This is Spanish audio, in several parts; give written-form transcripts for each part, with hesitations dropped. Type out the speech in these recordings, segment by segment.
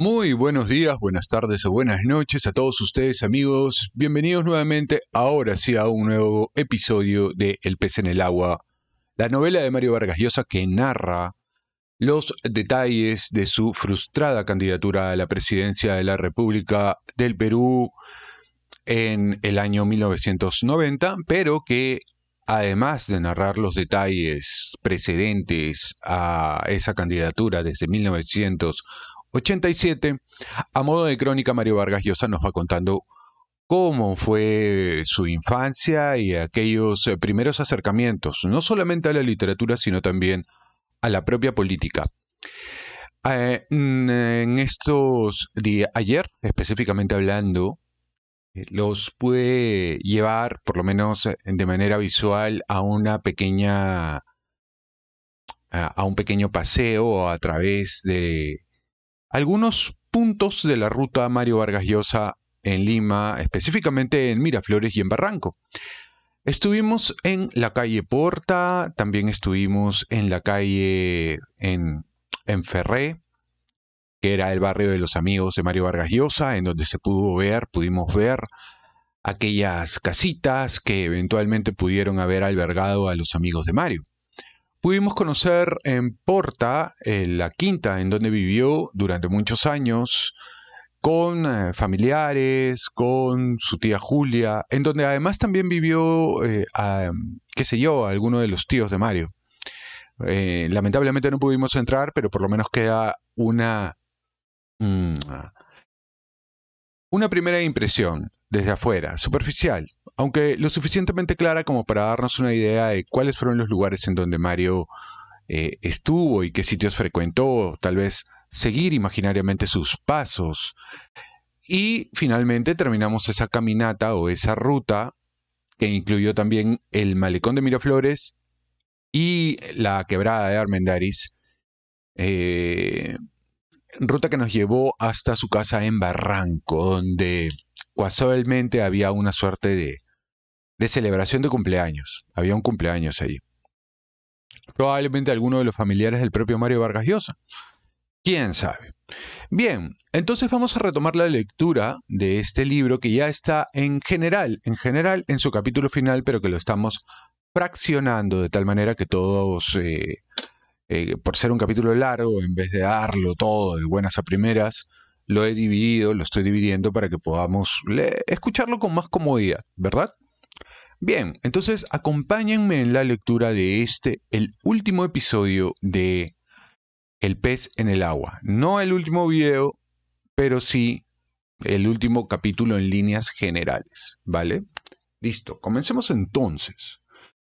Muy buenos días, buenas tardes o buenas noches a todos ustedes amigos. Bienvenidos nuevamente ahora sí a un nuevo episodio de El pez en el agua, la novela de Mario Vargas Llosa que narra los detalles de su frustrada candidatura a la presidencia de la República del Perú en el año 1990, pero que además de narrar los detalles precedentes a esa candidatura desde 1987, a modo de crónica, Mario Vargas Llosa nos va contando cómo fue su infancia y aquellos primeros acercamientos, no solamente a la literatura, sino también a la propia política. En estos días, ayer específicamente hablando, los pude llevar, por lo menos de manera visual, a un pequeño paseo a través de algunos puntos de la ruta Mario Vargas Llosa en Lima, específicamente en Miraflores y en Barranco. Estuvimos en la calle Porta, también estuvimos en la calle en Ferré, que era el barrio de los amigos de Mario Vargas Llosa, en donde pudimos ver aquellas casitas que eventualmente pudieron haber albergado a los amigos de Mario. Pudimos conocer en Porta la quinta en donde vivió durante muchos años, con familiares, con su tía Julia, en donde además también vivió, qué sé yo, alguno de los tíos de Mario. Lamentablemente no pudimos entrar, pero por lo menos queda una primera impresión desde afuera, superficial, aunque lo suficientemente clara como para darnos una idea de cuáles fueron los lugares en donde Mario estuvo y qué sitios frecuentó, tal vez seguir imaginariamente sus pasos. Y finalmente terminamos esa caminata o esa ruta que incluyó también el malecón de Miraflores y la quebrada de Armendáriz, ruta que nos llevó hasta su casa en Barranco, donde casualmente había una suerte de celebración de cumpleaños. Había un cumpleaños ahí. Probablemente alguno de los familiares del propio Mario Vargas Llosa. ¿Quién sabe? Bien, entonces vamos a retomar la lectura de este libro que ya está en general en su capítulo final, pero que lo estamos fraccionando de tal manera que todos, por ser un capítulo largo, en vez de darlo todo de buenas a primeras, lo estoy dividiendo para que podamos escucharlo con más comodidad, ¿verdad? Bien, entonces acompáñenme en la lectura de el último episodio de El pez en el agua. No el último video, pero sí el último capítulo en líneas generales, ¿vale? Listo, comencemos entonces.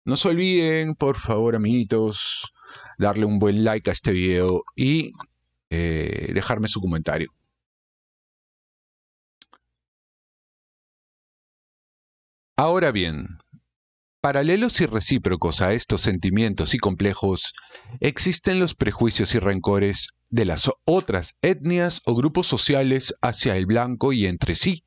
No se olviden, por favor, amiguitos, darle un buen like a este video y dejarme su comentario. Ahora bien, paralelos y recíprocos a estos sentimientos y complejos, existen los prejuicios y rencores de las otras etnias o grupos sociales hacia el blanco y entre sí,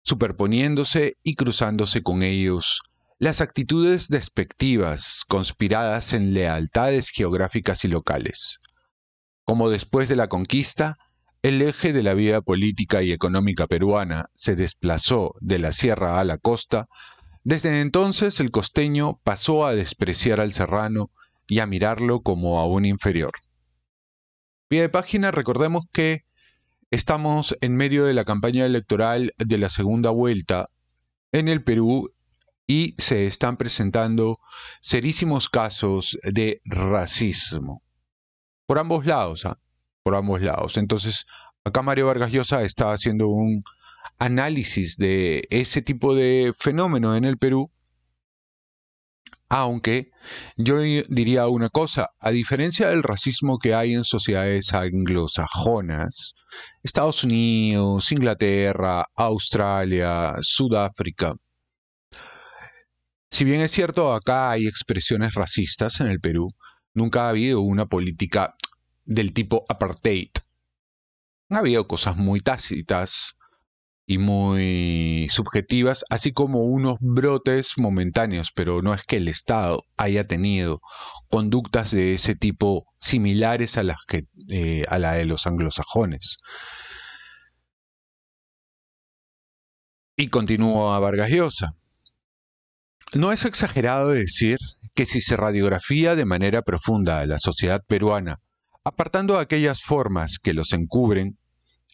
superponiéndose y cruzándose con ellos las actitudes despectivas conspiradas en lealtades geográficas y locales. Como después de la conquista, el eje de la vida política y económica peruana se desplazó de la sierra a la costa, desde entonces el costeño pasó a despreciar al serrano y a mirarlo como a un inferior. Pie de página, recordemos que estamos en medio de la campaña electoral de la segunda vuelta en el Perú y se están presentando serísimos casos de racismo. Por ambos lados, ¿eh? Por ambos lados. Entonces, acá Mario Vargas Llosa está haciendo un análisis de ese tipo de fenómeno en el Perú, aunque yo diría una cosa, a diferencia del racismo que hay en sociedades anglosajonas, Estados Unidos, Inglaterra, Australia, Sudáfrica, si bien es cierto acá hay expresiones racistas en el Perú, nunca ha habido una política del tipo apartheid. Ha habido cosas muy tácitas y muy subjetivas, así como unos brotes momentáneos, pero no es que el Estado haya tenido conductas de ese tipo similares a la de los anglosajones. Y continúa Vargas Llosa. No es exagerado decir que si se radiografía de manera profunda a la sociedad peruana, apartando aquellas formas que los encubren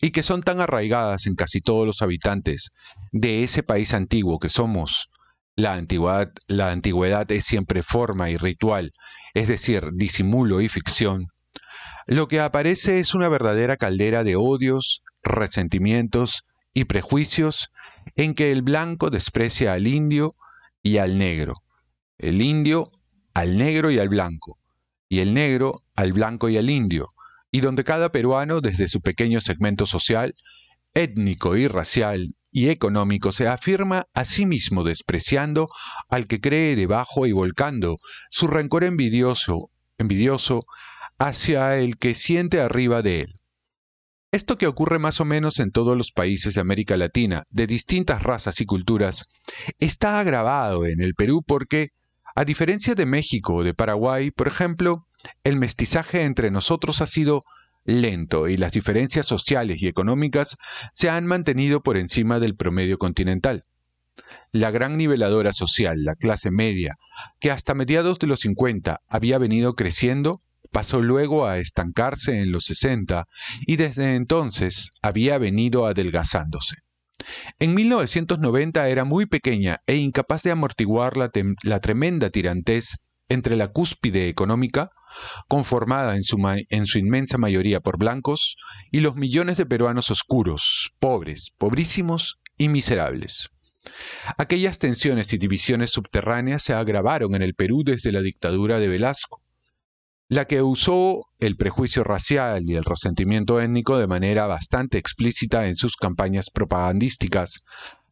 y que son tan arraigadas en casi todos los habitantes de ese país antiguo que somos, la antigüedad es siempre forma y ritual, es decir, disimulo y ficción, lo que aparece es una verdadera caldera de odios, resentimientos y prejuicios en que el blanco desprecia al indio y al negro, el indio al negro y al blanco, y el negro al blanco y al indio, y donde cada peruano, desde su pequeño segmento social, étnico y racial y económico, se afirma a sí mismo despreciando al que cree debajo y volcando su rencor envidioso hacia el que siente arriba de él. Esto que ocurre más o menos en todos los países de América Latina, de distintas razas y culturas, está agravado en el Perú porque, a diferencia de México o de Paraguay, por ejemplo, el mestizaje entre nosotros ha sido lento y las diferencias sociales y económicas se han mantenido por encima del promedio continental. La gran niveladora social, la clase media, que hasta mediados de los 50 había venido creciendo, pasó luego a estancarse en los 60 y desde entonces había venido adelgazándose. En 1990 era muy pequeña e incapaz de amortiguar la tremenda tirantez entre la cúspide económica, conformada en su inmensa mayoría por blancos, y los millones de peruanos oscuros, pobres, pobrísimos y miserables. Aquellas tensiones y divisiones subterráneas se agravaron en el Perú desde la dictadura de Velasco, la que usó el prejuicio racial y el resentimiento étnico de manera bastante explícita en sus campañas propagandísticas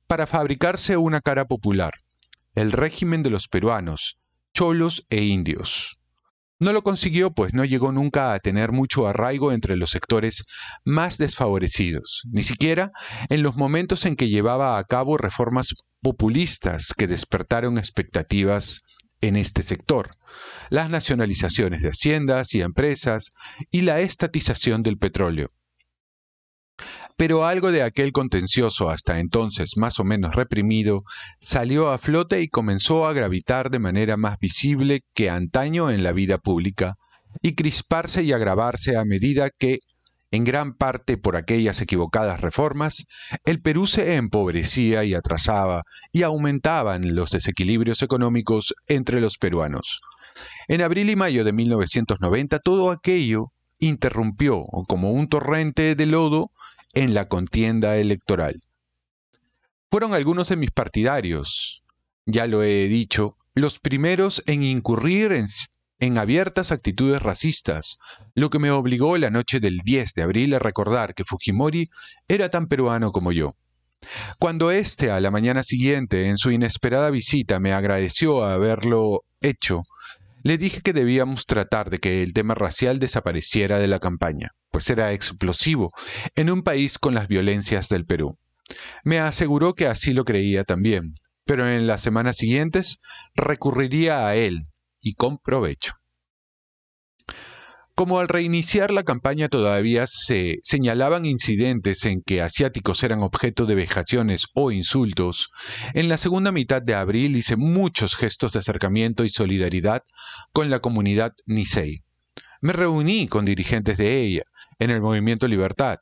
para fabricarse una cara popular, el régimen de los peruanos, cholos e indios. No lo consiguió, pues no llegó nunca a tener mucho arraigo entre los sectores más desfavorecidos, ni siquiera en los momentos en que llevaba a cabo reformas populistas que despertaron expectativas en este sector, las nacionalizaciones de haciendas y empresas y la estatización del petróleo. Pero algo de aquel contencioso hasta entonces más o menos reprimido salió a flote y comenzó a gravitar de manera más visible que antaño en la vida pública y crisparse y agravarse a medida que, en gran parte por aquellas equivocadas reformas, el Perú se empobrecía y atrasaba y aumentaban los desequilibrios económicos entre los peruanos. En abril y mayo de 1990 todo aquello interrumpió como un torrente de lodo en la contienda electoral. Fueron algunos de mis partidarios, ya lo he dicho, los primeros en incurrir en abiertas actitudes racistas, lo que me obligó la noche del 10 de abril a recordar que Fujimori era tan peruano como yo. Cuando éste, a la mañana siguiente, en su inesperada visita, me agradeció haberlo hecho, le dije que debíamos tratar de que el tema racial desapareciera de la campaña, pues era explosivo en un país con las violencias del Perú. Me aseguró que así lo creía también, pero en las semanas siguientes recurriría a él, y con provecho. Como al reiniciar la campaña todavía se señalaban incidentes en que asiáticos eran objeto de vejaciones o insultos, en la segunda mitad de abril hice muchos gestos de acercamiento y solidaridad con la comunidad Nisei. Me reuní con dirigentes de ella en el Movimiento Libertad,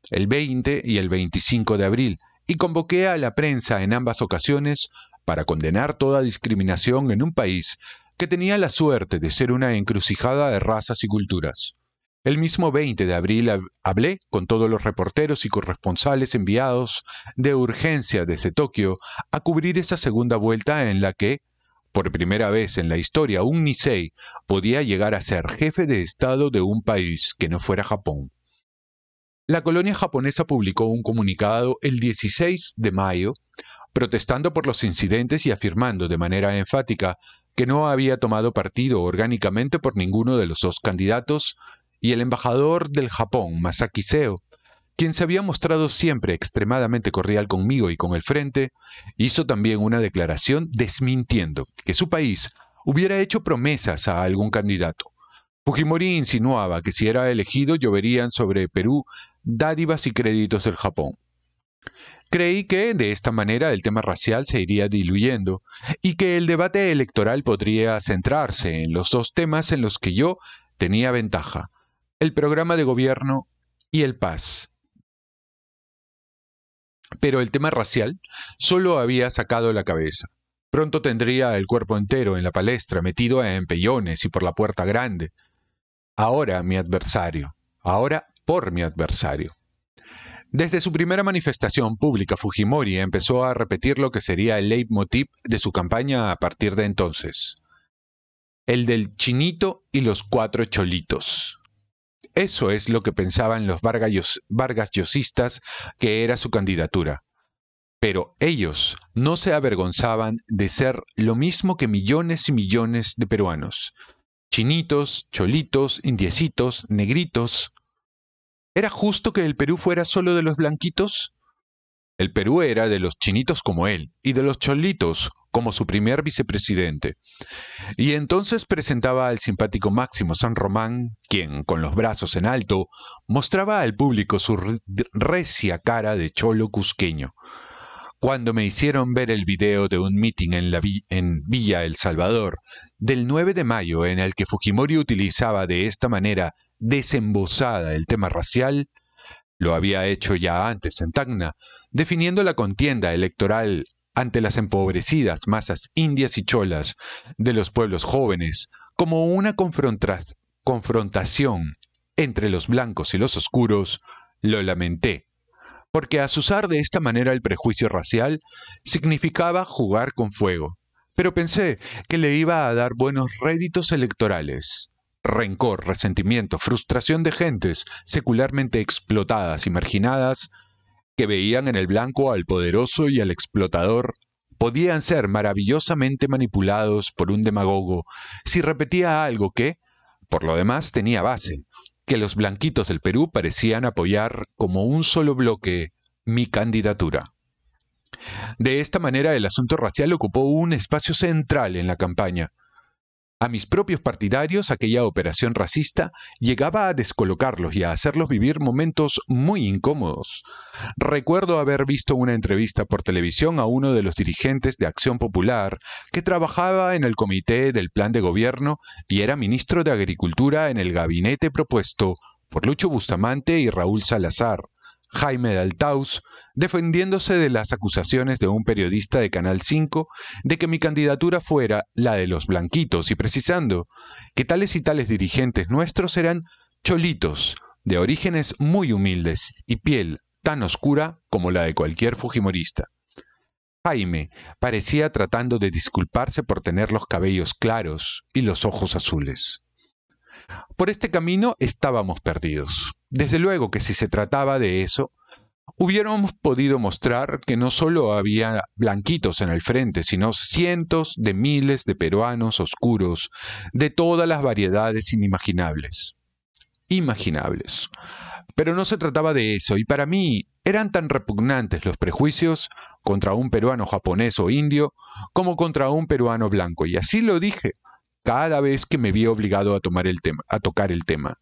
el 20 y el 25 de abril, y convoqué a la prensa en ambas ocasiones para condenar toda discriminación en un país que tenía la suerte de ser una encrucijada de razas y culturas. El mismo 20 de abril hablé con todos los reporteros y corresponsales enviados de urgencia desde Tokio a cubrir esa segunda vuelta en la que, por primera vez en la historia, un Nisei podía llegar a ser jefe de Estado de un país que no fuera Japón. La colonia japonesa publicó un comunicado el 16 de mayo protestando por los incidentes y afirmando de manera enfática que no había tomado partido orgánicamente por ninguno de los dos candidatos, y el embajador del Japón, Masaki Seo, quien se había mostrado siempre extremadamente cordial conmigo y con el Frente, hizo también una declaración desmintiendo que su país hubiera hecho promesas a algún candidato. Fujimori insinuaba que si era elegido lloverían sobre Perú dádivas y créditos del Japón. Creí que de esta manera el tema racial se iría diluyendo y que el debate electoral podría centrarse en los dos temas en los que yo tenía ventaja: el programa de gobierno y el paz. Pero el tema racial solo había sacado la cabeza. Pronto tendría el cuerpo entero en la palestra, metido a empellones y por la puerta grande. Ahora mi adversario. Ahora por mi adversario. Desde su primera manifestación pública, Fujimori empezó a repetir lo que sería el leitmotiv de su campaña a partir de entonces: el del chinito y los 4 cholitos. Eso es lo que pensaban los Vargas Llosistas que era su candidatura. Pero ellos no se avergonzaban de ser lo mismo que millones y millones de peruanos: chinitos, cholitos, indiecitos, negritos. ¿Era justo que el Perú fuera solo de los blanquitos? El Perú era de los chinitos como él y de los cholitos como su primer vicepresidente. Y entonces presentaba al simpático Máximo San Román, quien, con los brazos en alto, mostraba al público su recia cara de cholo cusqueño. Cuando me hicieron ver el video de un mitin en Villa El Salvador del 9 de mayo en el que Fujimori utilizaba de esta manera desembosada el tema racial, lo había hecho ya antes en Tacna, definiendo la contienda electoral ante las empobrecidas masas indias y cholas de los pueblos jóvenes como una confrontación entre los blancos y los oscuros, lo lamenté, porque azuzar de esta manera el prejuicio racial significaba jugar con fuego. Pero pensé que le iba a dar buenos réditos electorales. Rencor, resentimiento, frustración de gentes secularmente explotadas y marginadas que veían en el blanco al poderoso y al explotador podían ser maravillosamente manipulados por un demagogo si repetía algo que, por lo demás, tenía base: que los blanquitos del Perú parecían apoyar como un solo bloque mi candidatura. De esta manera el asunto racial ocupó un espacio central en la campaña. A mis propios partidarios aquella operación racista llegaba a descolocarlos y a hacerlos vivir momentos muy incómodos. Recuerdo haber visto una entrevista por televisión a uno de los dirigentes de Acción Popular que trabajaba en el comité del plan de gobierno y era ministro de Agricultura en el gabinete propuesto por Lucho Bustamante y Raúl Salazar, Jaime Daltaus, defendiéndose de las acusaciones de un periodista de Canal 5 de que mi candidatura fuera la de los blanquitos y precisando que tales y tales dirigentes nuestros eran cholitos, de orígenes muy humildes y piel tan oscura como la de cualquier fujimorista. Jaime parecía tratando de disculparse por tener los cabellos claros y los ojos azules. Por este camino estábamos perdidos. Desde luego que si se trataba de eso, hubiéramos podido mostrar que no solo había blanquitos en el frente, sino cientos de miles de peruanos oscuros de todas las variedades inimaginables. Imaginables. Pero no se trataba de eso, y para mí eran tan repugnantes los prejuicios contra un peruano japonés o indio como contra un peruano blanco, y así lo dije cada vez que me vi obligado a tocar el tema.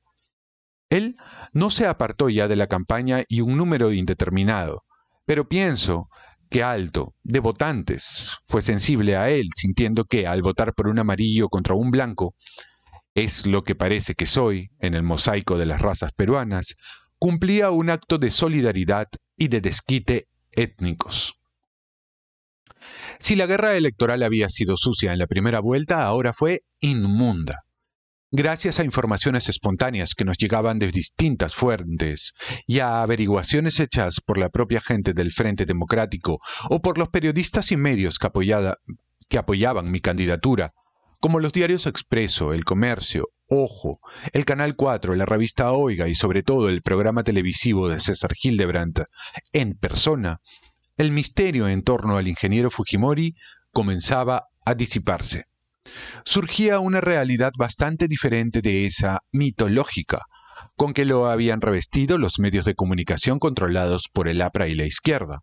Él no se apartó ya de la campaña y un número indeterminado, pero pienso que Alto, de votantes, fue sensible a él, sintiendo que, al votar por un amarillo contra un blanco, es lo que parece que soy en el mosaico de las razas peruanas, cumplía un acto de solidaridad y de desquite étnicos. Si la guerra electoral había sido sucia en la primera vuelta, ahora fue inmunda. Gracias a informaciones espontáneas que nos llegaban de distintas fuentes y a averiguaciones hechas por la propia gente del Frente Democrático o por los periodistas y medios que apoyaban mi candidatura, como los diarios Expreso, El Comercio, Ojo, el Canal 4, la revista Oiga y sobre todo el programa televisivo de César Hildebrandt en persona, el misterio en torno al ingeniero Fujimori comenzaba a disiparse. Surgía una realidad bastante diferente de esa mitológica, con que lo habían revestido los medios de comunicación controlados por el APRA y la izquierda.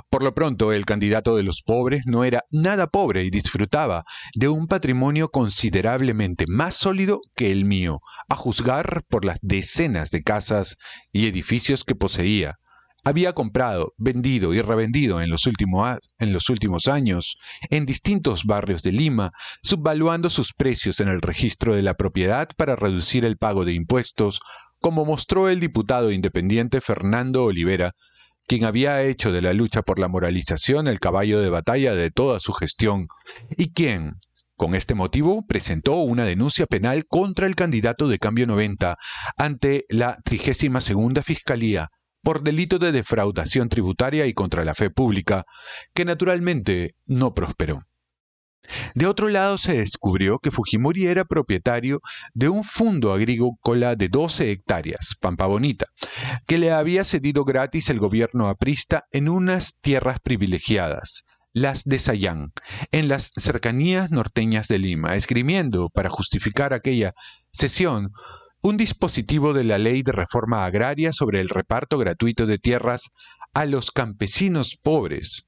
Por lo pronto, el candidato de los pobres no era nada pobre y disfrutaba de un patrimonio considerablemente más sólido que el mío, a juzgar por las decenas de casas y edificios que poseía, había comprado, vendido y revendido en los últimos años en distintos barrios de Lima, subvaluando sus precios en el registro de la propiedad para reducir el pago de impuestos, como mostró el diputado independiente Fernando Olivera, quien había hecho de la lucha por la moralización el caballo de batalla de toda su gestión, y quien, con este motivo, presentó una denuncia penal contra el candidato de Cambio 90 ante la 32ª Fiscalía por delito de defraudación tributaria y contra la fe pública, que naturalmente no prosperó. De otro lado, se descubrió que Fujimori era propietario de un fundo agrícola de 12 hectáreas, Pampa Bonita, que le había cedido gratis el gobierno aprista en unas tierras privilegiadas, las de Sayán, en las cercanías norteñas de Lima, esgrimiendo, para justificar aquella cesión, un dispositivo de la Ley de Reforma Agraria sobre el reparto gratuito de tierras a los campesinos pobres.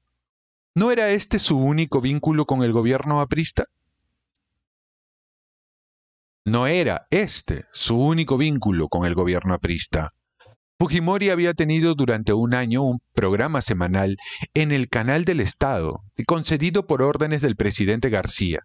¿No era este su único vínculo con el gobierno aprista? No era este su único vínculo con el gobierno aprista. Fujimori había tenido durante un año un programa semanal en el Canal del Estado, concedido por órdenes del presidente García.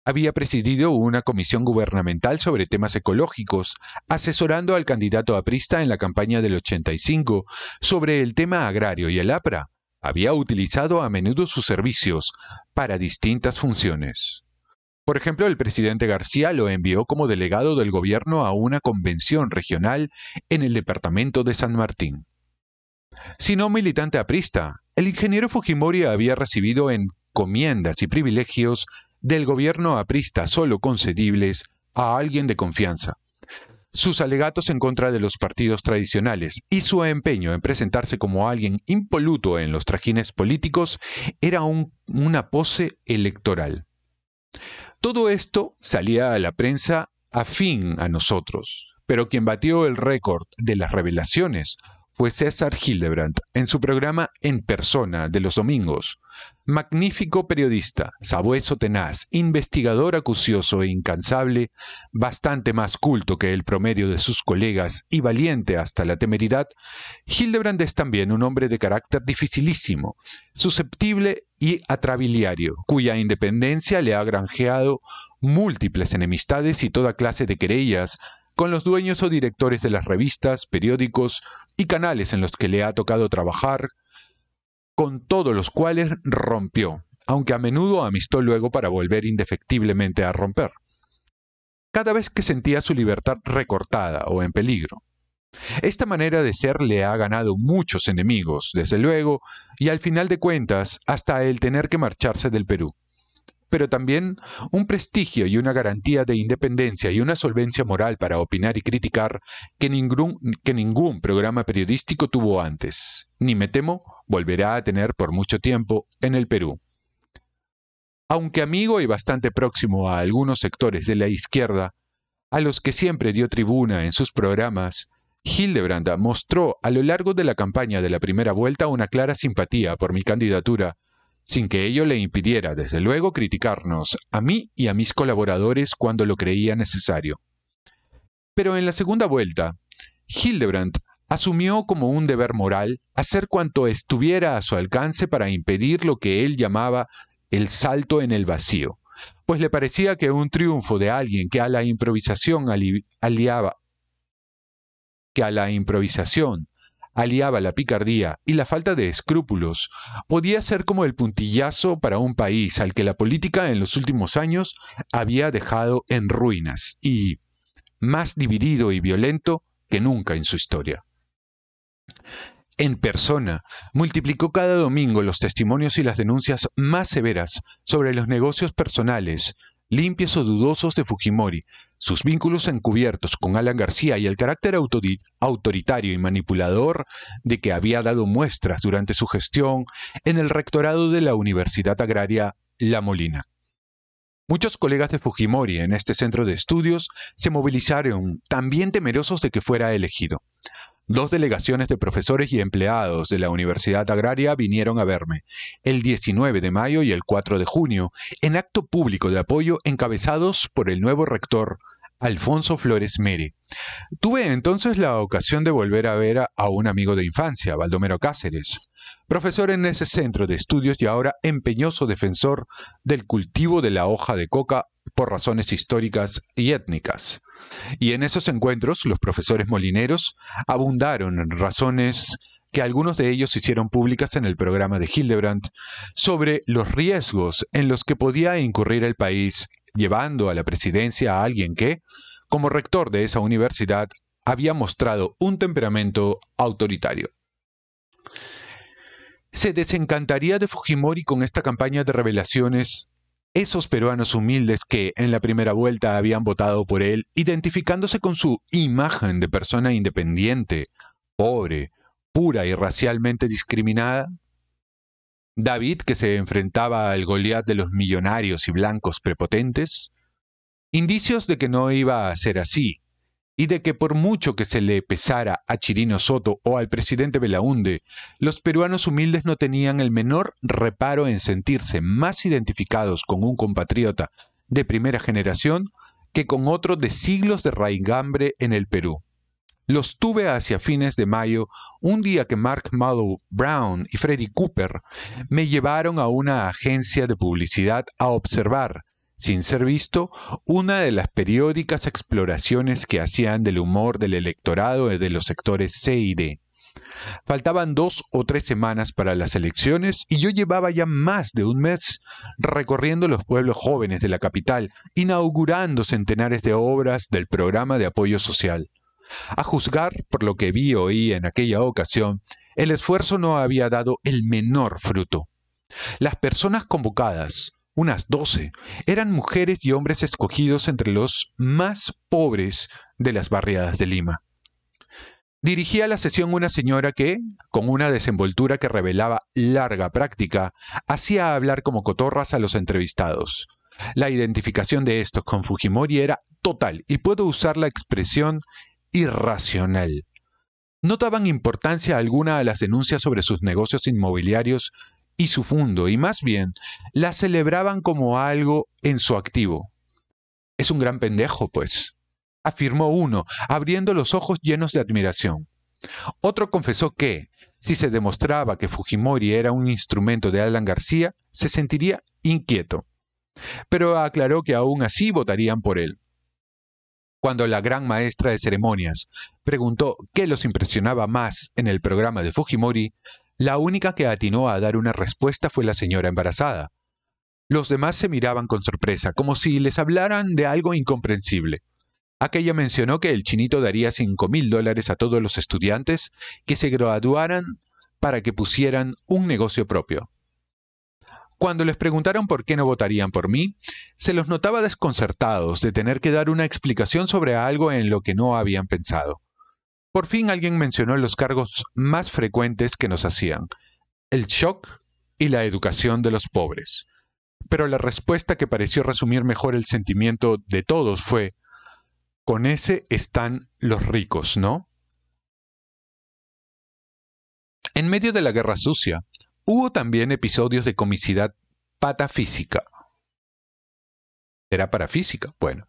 Había presidido una comisión gubernamental sobre temas ecológicos, asesorando al candidato aprista en la campaña del 85 sobre el tema agrario, y el APRA había utilizado a menudo sus servicios para distintas funciones. Por ejemplo, el presidente García lo envió como delegado del gobierno a una convención regional en el departamento de San Martín. Si no militante aprista, el ingeniero Fujimori había recibido encomiendas y privilegios del gobierno aprista solo concedibles a alguien de confianza. Sus alegatos en contra de los partidos tradicionales y su empeño en presentarse como alguien impoluto en los trajines políticos era una pose electoral. Todo esto salía a la prensa afín a nosotros, pero quien batió el récord de las revelaciones fue César Hildebrand en su programa En Persona de los domingos. Magnífico periodista, sabueso tenaz, investigador acucioso e incansable, bastante más culto que el promedio de sus colegas y valiente hasta la temeridad, Hildebrand es también un hombre de carácter dificilísimo, susceptible y atrabiliario, cuya independencia le ha granjeado múltiples enemistades y toda clase de querellas con los dueños o directores de las revistas, periódicos y canales en los que le ha tocado trabajar, con todos los cuales rompió, aunque a menudo amistó luego para volver indefectiblemente a romper, cada vez que sentía su libertad recortada o en peligro. Esta manera de ser le ha ganado muchos enemigos, desde luego, y al final de cuentas, hasta el tener que marcharse del Perú. Pero también un prestigio y una garantía de independencia y una solvencia moral para opinar y criticar que ningún programa periodístico tuvo antes, ni me temo volverá a tener por mucho tiempo en el Perú. Aunque amigo y bastante próximo a algunos sectores de la izquierda, a los que siempre dio tribuna en sus programas, Hildebrand mostró a lo largo de la campaña de la primera vuelta una clara simpatía por mi candidatura, sin que ello le impidiera, desde luego, criticarnos, a mí y a mis colaboradores cuando lo creía necesario. Pero en la segunda vuelta, Hildebrand asumió como un deber moral hacer cuanto estuviera a su alcance para impedir lo que él llamaba el salto en el vacío, pues le parecía que un triunfo de alguien que a la improvisación aliaba la picardía y la falta de escrúpulos, podía ser como el puntillazo para un país al que la política en los últimos años había dejado en ruinas y más dividido y violento que nunca en su historia. En Persona, multiplicó cada domingo los testimonios y las denuncias más severas sobre los negocios personales, limpios o dudosos de Fujimori, sus vínculos encubiertos con Alan García y el carácter autoritario y manipulador de que había dado muestras durante su gestión en el rectorado de la Universidad Agraria La Molina. Muchos colegas de Fujimori en este centro de estudios se movilizaron, también temerosos de que fuera elegido. 2 delegaciones de profesores y empleados de la Universidad Agraria vinieron a verme, el 19 de mayo y el 4 de junio, en acto público de apoyo encabezados por el nuevo rector, Alfonso Flores Mere. Tuve entonces la ocasión de volver a ver a un amigo de infancia, Baldomero Cáceres, profesor en ese centro de estudios y ahora empeñoso defensor del cultivo de la hoja de coca por razones históricas y étnicas. Y en esos encuentros los profesores molineros abundaron en razones que algunos de ellos hicieron públicas en el programa de Hildebrandt sobre los riesgos en los que podía incurrir el país llevando a la presidencia a alguien que, como rector de esa universidad, había mostrado un temperamento autoritario. ¿Se desencantaría de Fujimori con esta campaña de revelaciones esos peruanos humildes que en la primera vuelta habían votado por él, identificándose con su imagen de persona independiente, pobre, pura y racialmente discriminada? David, que se enfrentaba al Goliat de los millonarios y blancos prepotentes. Indicios de que no iba a ser así, y de que por mucho que se le pesara a Chirino Soto o al presidente Belaúnde, los peruanos humildes no tenían el menor reparo en sentirse más identificados con un compatriota de primera generación que con otro de siglos de raigambre en el Perú. Los tuve hacia fines de mayo, un día que Mark Mallow Brown y Freddie Cooper me llevaron a una agencia de publicidad a observar, sin ser visto, una de las periódicas exploraciones que hacían del humor del electorado de los sectores C y D. Faltaban 2 o 3 semanas para las elecciones y yo llevaba ya más de un mes recorriendo los pueblos jóvenes de la capital, inaugurando centenares de obras del programa de apoyo social. A juzgar por lo que vi y oí en aquella ocasión, el esfuerzo no había dado el menor fruto. Las personas convocadas, unas 12, eran mujeres y hombres escogidos entre los más pobres de las barriadas de Lima. Dirigía la sesión una señora que, con una desenvoltura que revelaba larga práctica, hacía hablar como cotorras a los entrevistados. La identificación de estos con Fujimori era total, y puedo usar la expresión irracional. No daban importancia alguna a las denuncias sobre sus negocios inmobiliarios y su fondo, y más bien las celebraban como algo en su activo. Es un gran pendejo, pues, afirmó uno, abriendo los ojos llenos de admiración. Otro confesó que, si se demostraba que Fujimori era un instrumento de Alan García, se sentiría inquieto, pero aclaró que aún así votarían por él. Cuando la gran maestra de ceremonias preguntó qué los impresionaba más en el programa de Fujimori, la única que atinó a dar una respuesta fue la señora embarazada. Los demás se miraban con sorpresa, como si les hablaran de algo incomprensible. Aquella mencionó que el chinito daría $5,000 a todos los estudiantes que se graduaran para que pusieran un negocio propio. Cuando les preguntaron por qué no votarían por mí, se los notaba desconcertados de tener que dar una explicación sobre algo en lo que no habían pensado. Por fin alguien mencionó los cargos más frecuentes que nos hacían: el shock y la educación de los pobres. Pero la respuesta que pareció resumir mejor el sentimiento de todos fue: con ese están los ricos, ¿no? En medio de la guerra sucia, hubo también episodios de comicidad patafísica. ¿Era parafísica? Bueno.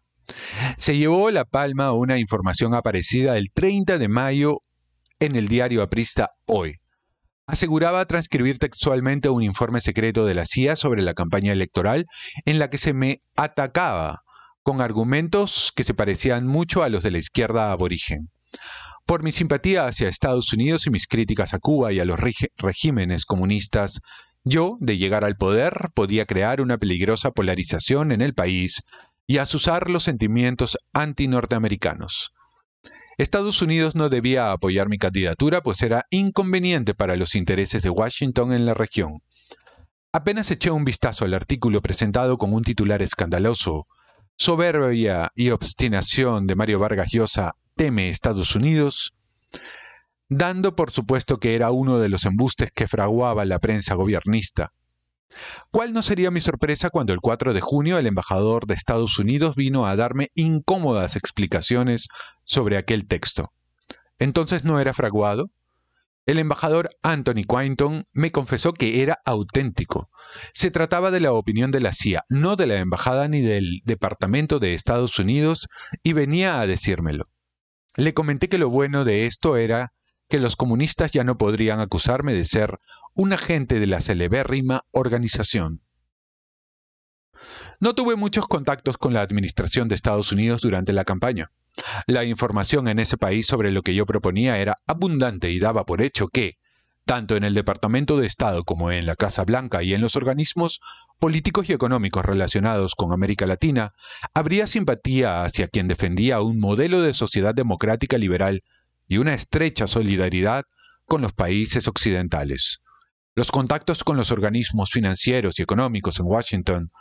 Se llevó la palma una información aparecida el 30 de mayo en el diario aprista Hoy. Aseguraba transcribir textualmente un informe secreto de la CIA sobre la campaña electoral en la que se me atacaba con argumentos que se parecían mucho a los de la izquierda aborigen. Por mi simpatía hacia Estados Unidos y mis críticas a Cuba y a los regímenes comunistas, yo, de llegar al poder, podía crear una peligrosa polarización en el país y azuzar los sentimientos antinorteamericanos. Estados Unidos no debía apoyar mi candidatura, pues era inconveniente para los intereses de Washington en la región. Apenas eché un vistazo al artículo presentado con un titular escandaloso: soberbia y obstinación de Mario Vargas Llosa teme Estados Unidos, dando por supuesto que era uno de los embustes que fraguaba la prensa gobiernista. ¿Cuál no sería mi sorpresa cuando el 4 de junio el embajador de Estados Unidos vino a darme incómodas explicaciones sobre aquel texto? ¿Entonces no era fraguado? El embajador Anthony Quinton me confesó que era auténtico. Se trataba de la opinión de la CIA, no de la embajada ni del Departamento de Estados Unidos, y venía a decírmelo. Le comenté que lo bueno de esto era que los comunistas ya no podrían acusarme de ser un agente de la celebérrima organización. No tuve muchos contactos con la administración de Estados Unidos durante la campaña. La información en ese país sobre lo que yo proponía era abundante y daba por hecho que, tanto en el Departamento de Estado como en la Casa Blanca y en los organismos políticos y económicos relacionados con América Latina, habría simpatía hacia quien defendía un modelo de sociedad democrática liberal y una estrecha solidaridad con los países occidentales. Los contactos con los organismos financieros y económicos en Washington,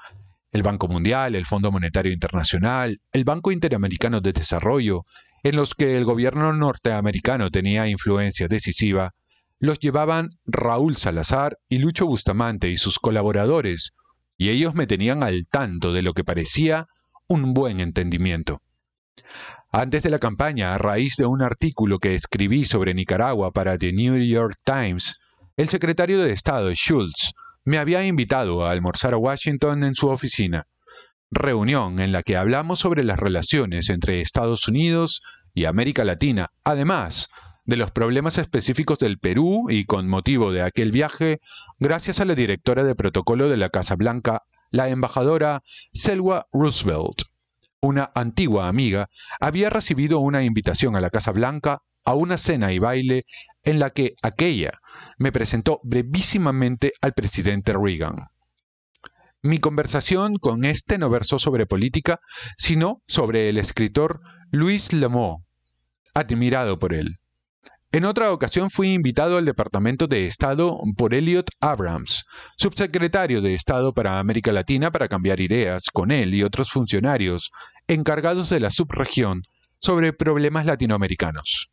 el Banco Mundial, el Fondo Monetario Internacional, el Banco Interamericano de Desarrollo, en los que el gobierno norteamericano tenía influencia decisiva, los llevaban Raúl Salazar y Lucho Bustamante y sus colaboradores, y ellos me tenían al tanto de lo que parecía un buen entendimiento. Antes de la campaña, a raíz de un artículo que escribí sobre Nicaragua para The New York Times, el secretario de Estado, Schultz, me había invitado a almorzar a Washington en su oficina, reunión en la que hablamos sobre las relaciones entre Estados Unidos y América Latina, además de los problemas específicos del Perú y con motivo de aquel viaje, gracias a la directora de protocolo de la Casa Blanca, la embajadora Selwa Roosevelt. Una antigua amiga había recibido una invitación a la Casa Blanca a una cena y baile en la que aquella me presentó brevísimamente al presidente Reagan. Mi conversación con este no versó sobre política, sino sobre el escritor Louis Lamothe, admirado por él. En otra ocasión fui invitado al Departamento de Estado por Elliot Abrams, subsecretario de Estado para América Latina, para cambiar ideas con él y otros funcionarios encargados de la subregión sobre problemas latinoamericanos.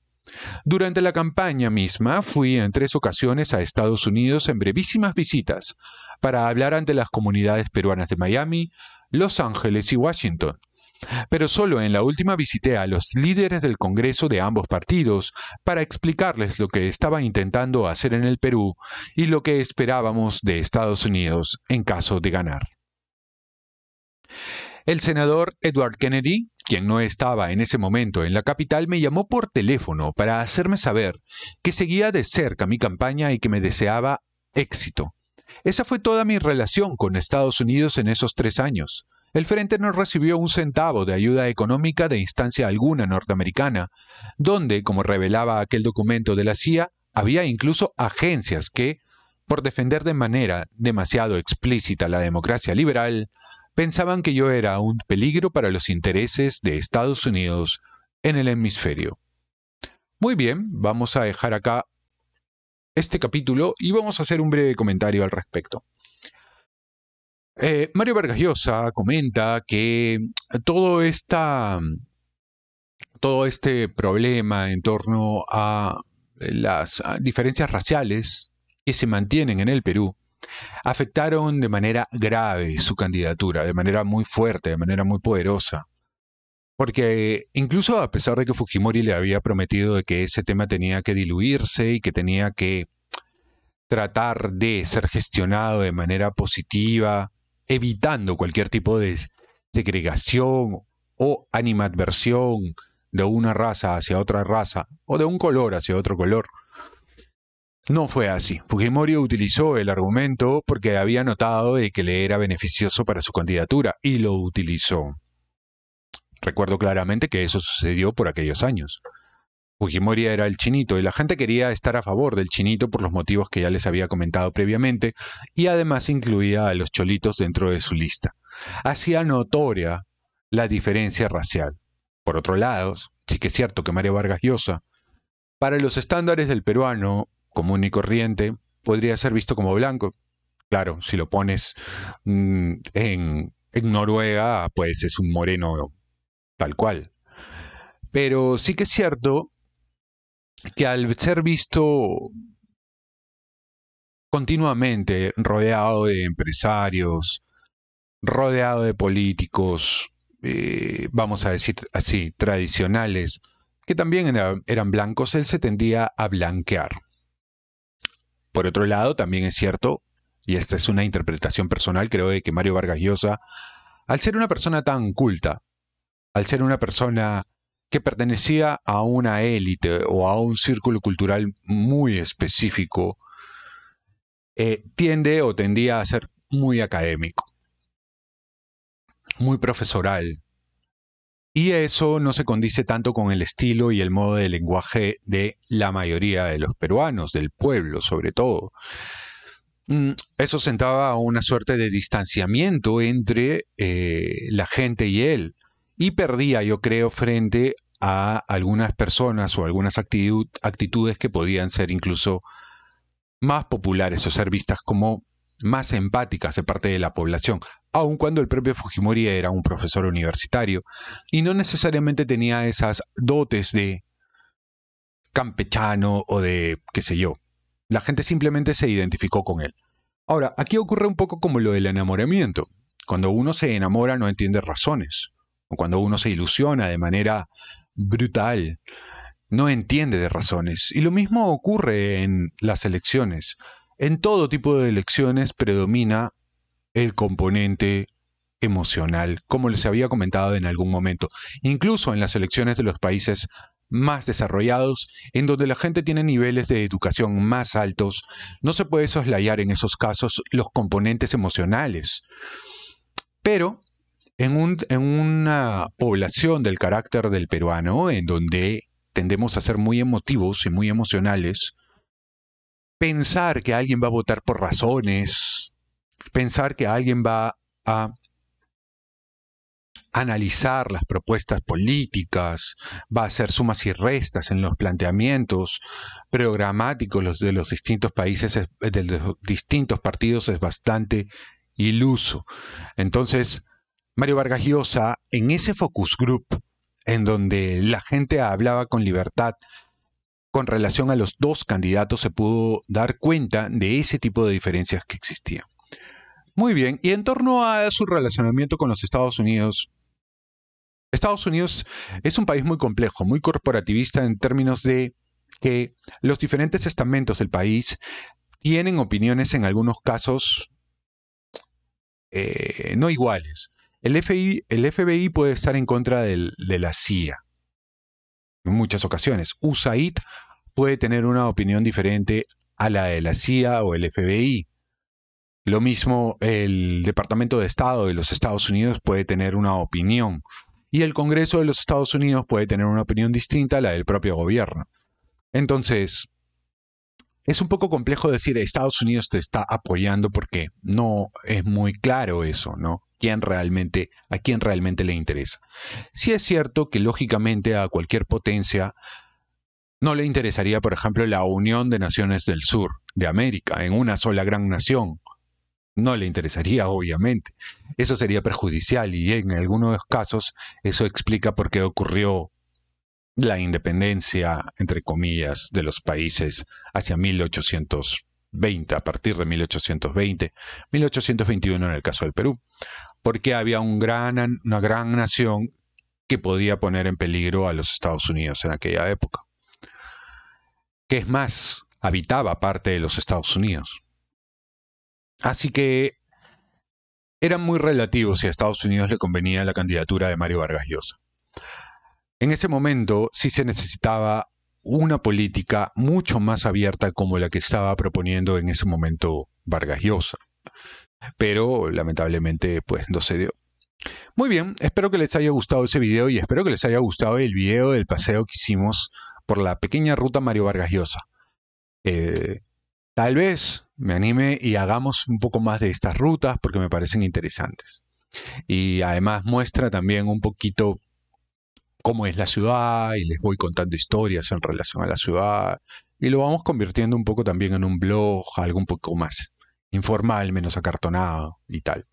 Durante la campaña misma fui en 3 ocasiones a Estados Unidos en brevísimas visitas para hablar ante las comunidades peruanas de Miami, Los Ángeles y Washington. Pero solo en la última visité a los líderes del Congreso de ambos partidos para explicarles lo que estaba intentando hacer en el Perú y lo que esperábamos de Estados Unidos en caso de ganar. El senador Edward Kennedy, quien no estaba en ese momento en la capital, me llamó por teléfono para hacerme saber que seguía de cerca mi campaña y que me deseaba éxito. Esa fue toda mi relación con Estados Unidos en esos 3 años. El Frente no recibió un centavo de ayuda económica de instancia alguna norteamericana, donde, como revelaba aquel documento de la CIA, había incluso agencias que, por defender de manera demasiado explícita la democracia liberal, pensaban que yo era un peligro para los intereses de Estados Unidos en el hemisferio. Muy bien, vamos a dejar acá este capítulo y vamos a hacer un breve comentario al respecto. Mario Vargas Llosa comenta que todo este problema en torno a las diferencias raciales que se mantienen en el Perú afectaron de manera grave su candidatura, de manera muy fuerte, de manera muy poderosa. Porque incluso a pesar de que Fujimori le había prometido de que ese tema tenía que diluirse y que tenía que tratar de ser gestionado de manera positiva, evitando cualquier tipo de segregación o animadversión de una raza hacia otra raza o de un color hacia otro color. No fue así. Fujimori utilizó el argumento porque había notado de que le era beneficioso para su candidatura y lo utilizó. Recuerdo claramente que eso sucedió por aquellos años. Fujimori era el chinito y la gente quería estar a favor del chinito por los motivos que ya les había comentado previamente y además incluía a los cholitos dentro de su lista. Hacía notoria la diferencia racial. Por otro lado, sí que es cierto que Mario Vargas Llosa, para los estándares del peruano común y corriente, podría ser visto como blanco. Claro, si lo pones en Noruega, pues es un moreno tal cual. Pero sí que es cierto que al ser visto continuamente rodeado de empresarios, rodeado de políticos, vamos a decir así, tradicionales, que también eran blancos, él se tendía a blanquear. por otro lado, también es cierto, y esta es una interpretación personal, creo de que Mario Vargas Llosa, al ser una persona tan culta, al ser una persona que pertenecía a una élite o a un círculo cultural muy específico, tiende o tendía a ser muy académico, muy profesoral. Y eso no se condice tanto con el estilo y el modo de lenguaje de la mayoría de los peruanos, del pueblo sobre todo. Eso sentaba una suerte de distanciamiento entre la gente y él. Y perdía, yo creo, frente a algunas personas o algunas actitudes que podían ser incluso más populares o ser vistas como más empáticas de parte de la población, aun cuando el propio Fujimori era un profesor universitario y no necesariamente tenía esas dotes de campechano o de qué sé yo. La gente simplemente se identificó con él. Ahora, aquí ocurre un poco como lo del enamoramiento. Cuando uno se enamora no entiende razones, o cuando uno se ilusiona de manera brutal, no entiende de razones. Y lo mismo ocurre en las elecciones. En todo tipo de elecciones predomina el componente emocional, como les había comentado en algún momento. Incluso en las elecciones de los países más desarrollados, en donde la gente tiene niveles de educación más altos, no se puede soslayar en esos casos los componentes emocionales. Pero en una población del carácter del peruano, en donde tendemos a ser muy emotivos y muy emocionales, pensar que alguien va a votar por razones, pensar que alguien va a analizar las propuestas políticas, va a hacer sumas y restas en los planteamientos programáticos de los distintos países, de los distintos partidos, es bastante iluso. Entonces, Mario Vargas Llosa, en ese focus group, en donde la gente hablaba con libertad con relación a los dos candidatos, se pudo dar cuenta de ese tipo de diferencias que existían. Muy bien, y en torno a su relacionamiento con los Estados Unidos es un país muy complejo, muy corporativista en términos de que los diferentes estamentos del país tienen opiniones en algunos casos no iguales. El FBI puede estar en contra de la CIA en muchas ocasiones. USAID puede tener una opinión diferente a la de la CIA o el FBI. Lo mismo el Departamento de Estado de los Estados Unidos puede tener una opinión. Y el Congreso de los Estados Unidos puede tener una opinión distinta a la del propio gobierno. Entonces, es un poco complejo decir Estados Unidos te está apoyando porque no es muy claro eso, ¿no? A quién realmente le interesa. Sí es cierto que lógicamente a cualquier potencia no le interesaría, por ejemplo, la unión de naciones del sur de América en una sola gran nación. No le interesaría, obviamente. Eso sería perjudicial y en algunos casos eso explica por qué ocurrió la independencia, entre comillas, de los países hacia 1820, a partir de 1820, 1821 en el caso del Perú, porque había una gran nación que podía poner en peligro a los Estados Unidos en aquella época. Que es más, habitaba parte de los Estados Unidos. Así que eran muy relativos si a Estados Unidos le convenía la candidatura de Mario Vargas Llosa. En ese momento sí se necesitaba una política mucho más abierta como la que estaba proponiendo en ese momento Vargas Llosa. Pero lamentablemente pues no se dio. Muy bien, espero que les haya gustado ese video y espero que les haya gustado el video del paseo que hicimos por la pequeña ruta Mario Vargas Llosa. Tal vez me anime y hagamos un poco más de estas rutas porque me parecen interesantes. Y además muestra también un poquito cómo es la ciudad y les voy contando historias en relación a la ciudad y lo vamos convirtiendo un poco también en un blog, algo un poco más informal, menos acartonado y tal.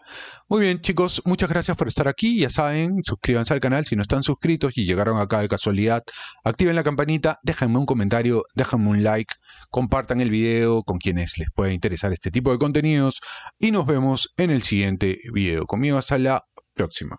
Muy bien, chicos, muchas gracias por estar aquí. Ya saben, suscríbanse al canal si no están suscritos y llegaron acá de casualidad. Activen la campanita, déjenme un comentario, déjenme un like, compartan el video con quienes les pueda interesar este tipo de contenidos y nos vemos en el siguiente video. Conmigo hasta la próxima.